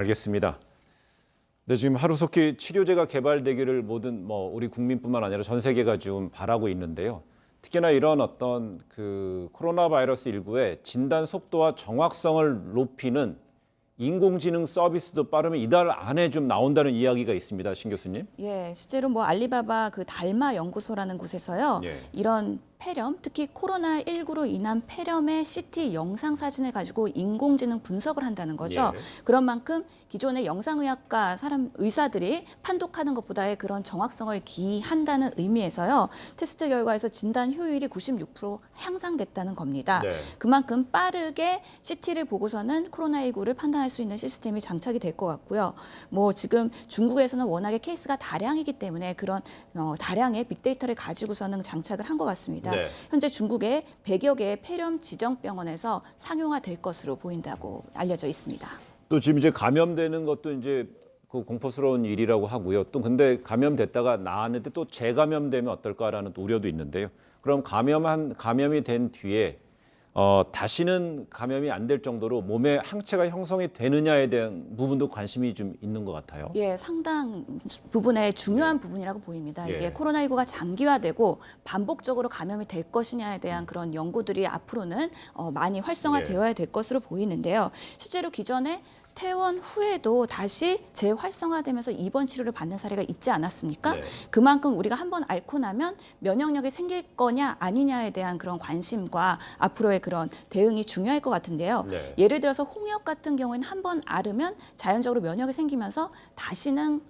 알겠습니다. 네, 지금 하루속히 치료제가 개발되기를 모든 우리 국민뿐만 아니라 전 세계가 지금 바라고 있는데요. 특히나 이런 어떤 코로나 바이러스 19의 진단 속도와 정확성을 높이는 인공지능 서비스도 빠르면 이달 안에 좀 나온다는 이야기가 있습니다. 신 교수님. 예, 실제로 알리바바 달마 연구소라는 곳에서요. 예. 이런 폐렴, 특히 코로나19로 인한 폐렴의 CT 영상 사진을 가지고 인공지능 분석을 한다는 거죠. 예. 그런 만큼 기존의 영상의학과 의사들이 판독하는 것보다의 그런 정확성을 기한다는 의미에서요. 테스트 결과에서 진단 효율이 96% 향상됐다는 겁니다. 네. 그만큼 빠르게 CT를 보고서는 코로나19를 판단할 수 있는 시스템이 장착이 될 것 같고요. 지금 중국에서는 워낙에 케이스가 다량이기 때문에 그런 다량의 빅데이터를 가지고서는 장착을 한 것 같습니다. 네. 현재 중국의 100여 개의 폐렴 지정병원에서 상용화될 것으로 보인다고 알려져 있습니다. 또 지금 이제 감염되는 것도 이제 공포스러운 일이라고 하고요. 또 근데 감염됐다가 나았는데 또 재감염되면 어떨까라는 우려도 있는데요. 그럼 감염이 된 뒤에 다시는 감염이 안 될 정도로 몸에 항체가 형성이 되느냐에 대한 부분도 관심이 좀 있는 것 같아요. 예, 상당 부분의 중요한 부분이라고 보입니다. 예. 이게 코로나19가 장기화되고 반복적으로 감염이 될 것이냐에 대한 그런 연구들이 앞으로는 많이 활성화되어야 될 것으로 보이는데요. 실제로 기존에 퇴원 후에도 다시 재활성화되면서 입원 치료를 받는 사례가 있지 않았습니까? 네. 그만큼 우리가 한번 앓고 나면 면역력이 생길 거냐 아니냐에 대한 그런 관심과 앞으로의 그런 대응이 중요할 것 같은데요. 네. 예를 들어서 홍역 같은 경우에는 한번 앓으면 자연적으로 면역이 생기면서 다시는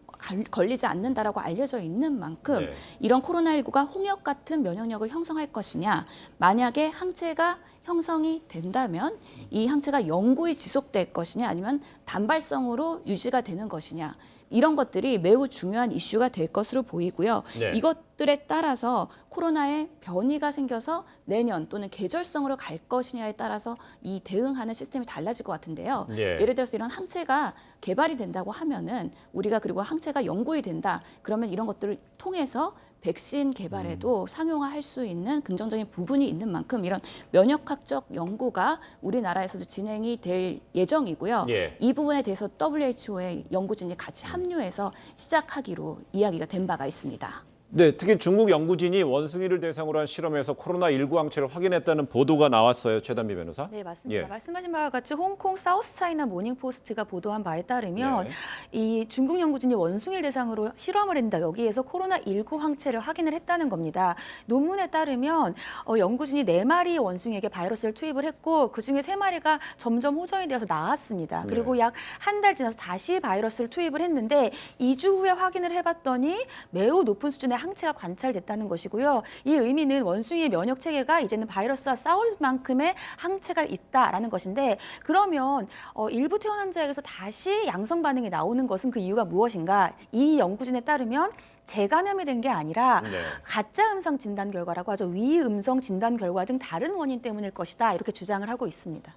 걸리지 않는다라고 알려져 있는 만큼 네. 이런 코로나19가 홍역 같은 면역력을 형성할 것이냐, 만약에 항체가 형성이 된다면 이 항체가 영구히 지속될 것이냐 아니면 단발성으로 유지가 되는 것이냐, 이런 것들이 매우 중요한 이슈가 될 것으로 보이고요. 네. 이것들에 따라서 코로나에 변이가 생겨서 내년 또는 계절성으로 갈 것이냐에 따라서 이 대응하는 시스템이 달라질 것 같은데요. 네. 예를 들어서 이런 항체가 개발이 된다고 하면은 우리가 그리고 항체가 연구이 된다. 그러면 이런 것들을 통해서 백신 개발에도 상용화할 수 있는 긍정적인 부분이 있는 만큼 이런 면역학적 연구가 우리나라에서도 진행이 될 예정이고요. 예. 이 부분에 대해서 WHO의 연구진이 같이 합류해서 시작하기로 이야기가 된 바가 있습니다. 네, 특히 중국 연구진이 원숭이를 대상으로 한 실험에서 코로나19 항체를 확인했다는 보도가 나왔어요. 최단비 변호사. 네, 맞습니다. 예. 말씀하신 바와 같이 홍콩 사우스 차이나 모닝포스트가 보도한 바에 따르면 네. 이 중국 연구진이 원숭이를 대상으로 실험을 했는데 여기에서 코로나19 항체를 확인을 했다는 겁니다. 논문에 따르면 연구진이 4마리 원숭이에게 바이러스를 투입을 했고 그중에 3마리가 점점 호전이 되어서 나았습니다. 그리고 약 한 달 지나서 다시 바이러스를 투입을 했는데 2주 후에 확인을 해봤더니 매우 높은 수준의 항체가 관찰됐다는 것이고요. 이 의미는 원숭이의 면역 체계가 이제는 바이러스와 싸울 만큼의 항체가 있다라는 것인데, 그러면 일부 퇴원 환자에게서 다시 양성 반응이 나오는 것은 그 이유가 무엇인가? 이 연구진에 따르면 재감염이 된 게 아니라 가짜 음성 진단 결과라고 하죠. 위음성 진단 결과 등 다른 원인 때문일 것이다. 이렇게 주장을 하고 있습니다.